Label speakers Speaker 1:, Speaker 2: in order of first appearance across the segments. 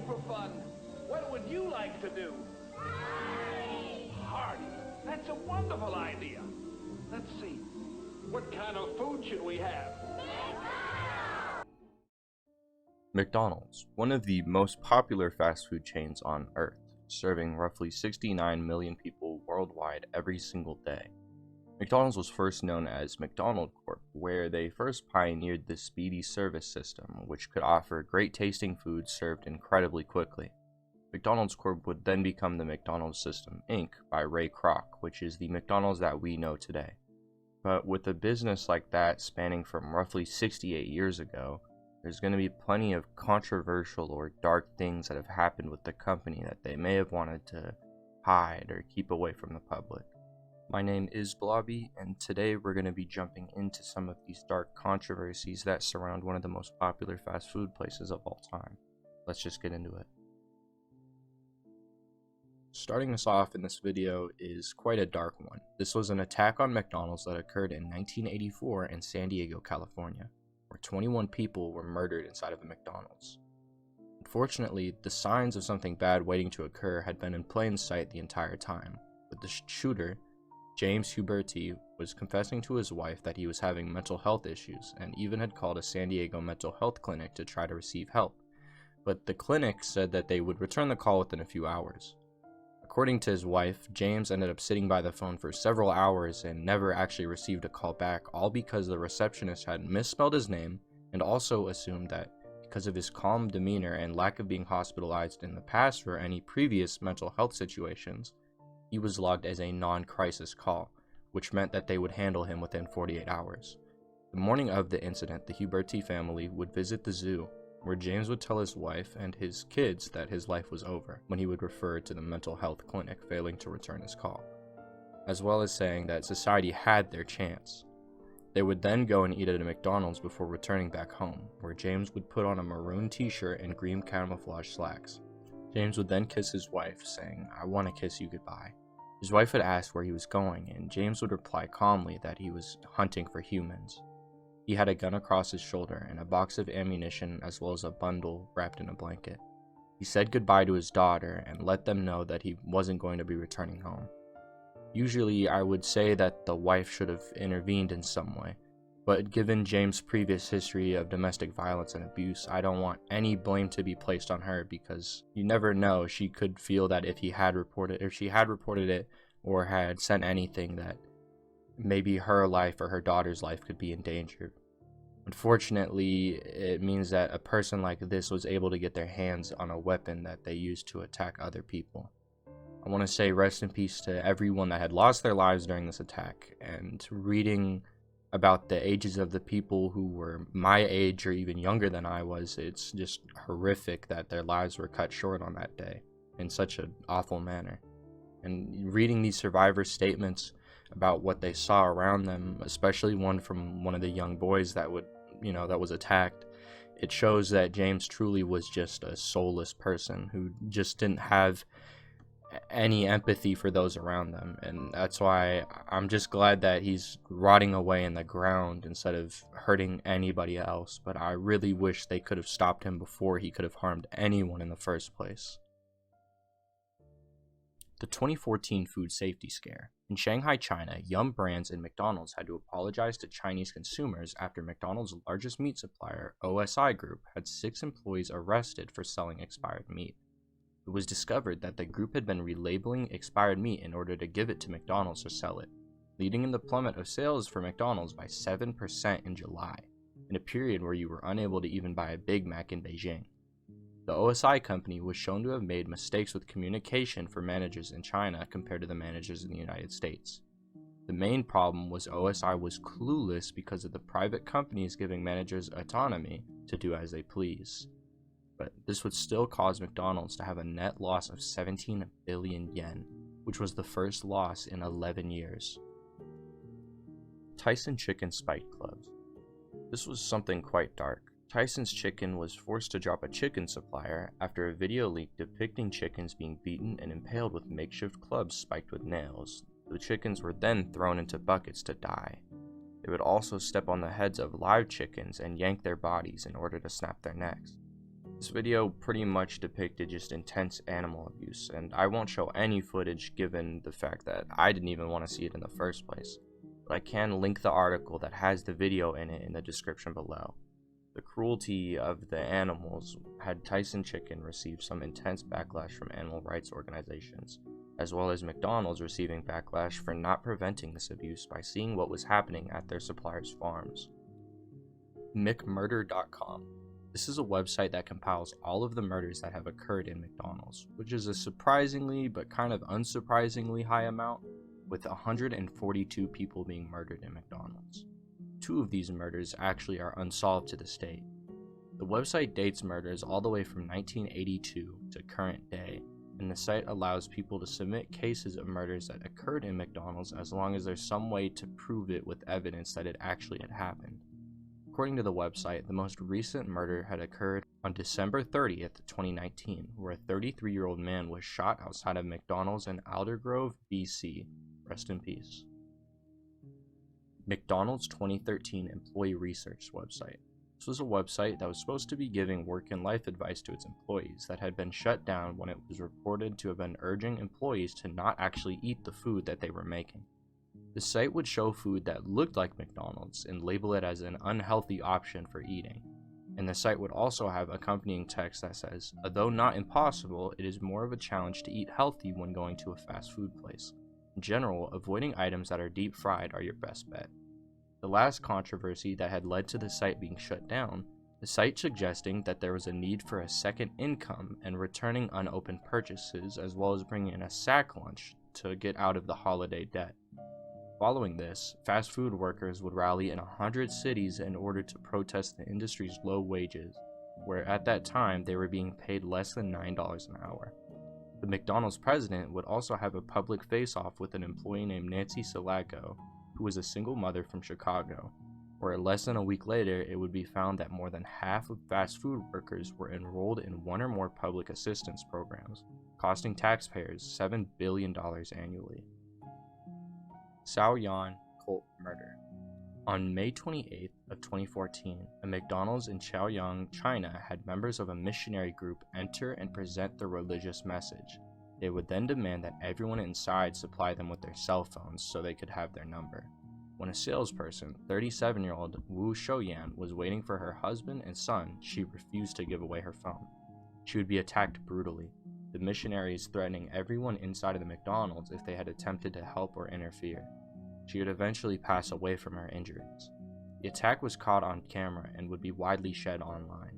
Speaker 1: for fun. What would you like to do? Party! Party? That's a wonderful idea. Let's see. What kind of food should we have?
Speaker 2: McDonald's, one of the most popular fast food chains on Earth, serving roughly 69 million people worldwide every single day. McDonald's was first known as McDonald Corp, where they first pioneered the speedy service system, which could offer great tasting food served incredibly quickly. McDonald's Corp would then become the McDonald's System, Inc. by Ray Kroc, which is the McDonald's that we know today. But with a business like that spanning from roughly 68 years ago, there's going to be plenty of controversial or dark things that have happened with the company that they may have wanted to hide or keep away from the public. My name is Blobby, and today we're going to be jumping into some of these dark controversies that surround one of the most popular fast food places of all time. Let's just get into it. Starting us off in this video is quite a dark one. This was an attack on McDonald's that occurred in 1984 in San Diego, California, where 21 people were murdered inside of a McDonald's. Unfortunately, the signs of something bad waiting to occur had been in plain sight the entire time, but the shooter, James Huberty, was confessing to his wife that he was having mental health issues and even had called a San Diego mental health clinic to try to receive help, but the clinic said that they would return the call within a few hours. According to his wife, James ended up sitting by the phone for several hours and never actually received a call back, all because the receptionist had misspelled his name and also assumed that because of his calm demeanor and lack of being hospitalized in the past for any previous mental health situations, he was logged as a non-crisis call, which meant that they would handle him within 48 hours. The morning of the incident, the Huberty family would visit the zoo, where James would tell his wife and his kids that his life was over when he would refer to the mental health clinic failing to return his call, as well as saying that society had their chance. They would then go and eat at a McDonald's before returning back home, where James would put on a maroon t-shirt and green camouflage slacks. James would then kiss his wife, saying, "I want to kiss you goodbye." His wife would ask where he was going, and James would reply calmly that he was hunting for humans. He had a gun across his shoulder and a box of ammunition as well as a bundle wrapped in a blanket. He said goodbye to his daughter and let them know that he wasn't going to be returning home. Usually I would say that the wife should have intervened in some way, but given James' previous history of domestic violence and abuse, I don't want any blame to be placed on her, because you never know, she could feel that if she had reported it or had sent anything, that maybe her life or her daughter's life could be in danger. Unfortunately, it means that a person like this was able to get their hands on a weapon that they used to attack other people. I want to say rest in peace to everyone that had lost their lives during this attack, and reading about the ages of the people who were my age or even younger than I was, it's just horrific that their lives were cut short on that day in such an awful manner. And reading these survivors' statements about what they saw around them, especially one from one of the young boys that was attacked, it shows that James truly was just a soulless person who just didn't have any empathy for those around them. And that's why I'm just glad that he's rotting away in the ground instead of hurting anybody else. But I really wish they could have stopped him before he could have harmed anyone in the first place. The 2014 food safety scare. In Shanghai, China, Yum Brands and McDonald's had to apologize to Chinese consumers after McDonald's largest meat supplier, OSI Group, had 6 employees arrested for selling expired meat. It was discovered that the group had been relabeling expired meat in order to give it to McDonald's to sell it, leading in the plummet of sales for McDonald's by 7% in July, in a period where you were unable to even buy a Big Mac in Beijing. The OSI company was shown to have made mistakes with communication for managers in China compared to the managers in the United States. The main problem was OSI was clueless because of the private companies giving managers autonomy to do as they please. But this would still cause McDonald's to have a net loss of 17 billion yen, which was the first loss in 11 years. Tyson Chicken spiked clubs. This was something quite dark. Tyson's Chicken was forced to drop a chicken supplier after a video leaked depicting chickens being beaten and impaled with makeshift clubs spiked with nails. The chickens were then thrown into buckets to die. They would also step on the heads of live chickens and yank their bodies in order to snap their necks. This video pretty much depicted just intense animal abuse, and I won't show any footage given the fact that I didn't even want to see it in the first place, but I can link the article that has the video in it in the description below. The cruelty of the animals had Tyson Chicken receive some intense backlash from animal rights organizations, as well as McDonald's receiving backlash for not preventing this abuse by seeing what was happening at their suppliers' farms. McMurder.com. This is a website that compiles all of the murders that have occurred in McDonald's, which is a surprisingly but kind of unsurprisingly high amount, with 142 people being murdered in McDonald's. 2 of these murders actually are unsolved to this date. The website dates murders all the way from 1982 to current day, and the site allows people to submit cases of murders that occurred in McDonald's as long as there's some way to prove it with evidence that it actually had happened. According to the website, the most recent murder had occurred on December 30th, 2019, where a 33-year-old man was shot outside of McDonald's in Aldergrove, BC. Rest in peace. McDonald's 2013 Employee Research website. This was a website that was supposed to be giving work and life advice to its employees that had been shut down when it was reported to have been urging employees to not actually eat the food that they were making. The site would show food that looked like McDonald's and label it as an unhealthy option for eating. And the site would also have accompanying text that says, "Although not impossible, it is more of a challenge to eat healthy when going to a fast food place. In general, avoiding items that are deep fried are your best bet." The last controversy that had led to the site being shut down, the site suggesting that there was a need for a second income and returning unopened purchases, as well as bringing in a sack lunch to get out of the holiday debt. Following this, fast food workers would rally in 100 cities in order to protest the industry's low wages, where at that time they were being paid less than $9 an hour. The McDonald's president would also have a public face-off with an employee named Nancy Salago, who was a single mother from Chicago, where less than a week later it would be found that more than half of fast food workers were enrolled in one or more public assistance programs, costing taxpayers $7 billion annually. Shaoyan cult murder. On May 28th of 2014, a McDonald's in Chaoyang, China had members of a missionary group enter and present their religious message. They would then demand that everyone inside supply them with their cell phones so they could have their number. When a salesperson, 37-year-old Wu Shouyan, was waiting for her husband and son, she refused to give away her phone. She would be attacked brutally, the missionaries threatening everyone inside of the McDonald's if they had attempted to help or interfere. She would eventually pass away from her injuries. The attack was caught on camera and would be widely shared online.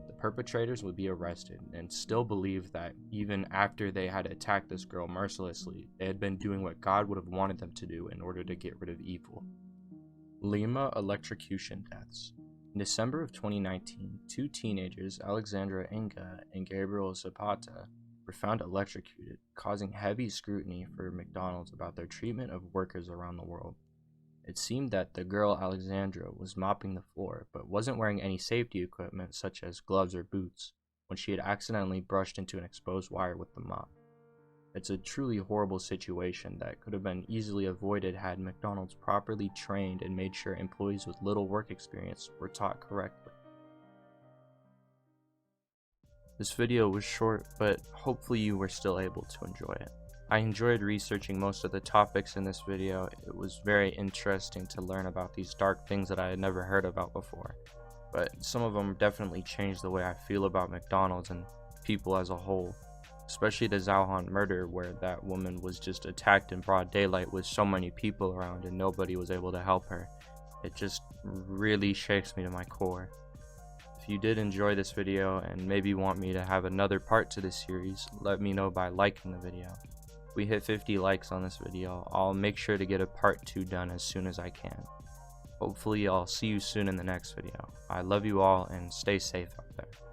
Speaker 2: The perpetrators would be arrested and still believed that even after they had attacked this girl mercilessly, they had been doing what God would have wanted them to do in order to get rid of evil. Lima electrocution deaths. In December of 2019, 2 teenagers, Alexandra Inga and Gabriel Zapata, were found electrocuted, causing heavy scrutiny for McDonald's about their treatment of workers around the world. It seemed that the girl Alexandra was mopping the floor, but wasn't wearing any safety equipment such as gloves or boots, when she had accidentally brushed into an exposed wire with the mop. It's a truly horrible situation that could have been easily avoided had McDonald's properly trained and made sure employees with little work experience were taught correctly. This video was short, but hopefully you were still able to enjoy it. I enjoyed researching most of the topics in this video. It was very interesting to learn about these dark things that I had never heard about before. But some of them definitely changed the way I feel about McDonald's and people as a whole. Especially the Xiaohan murder, where that woman was just attacked in broad daylight with so many people around and nobody was able to help her. It just really shakes me to my core. If you did enjoy this video and maybe want me to have another part to this series, let me know by liking the video. If we hit 50 likes on this video, I'll make sure to get a part 2 done as soon as I can. Hopefully I'll see you soon in the next video. I love you all and stay safe out there.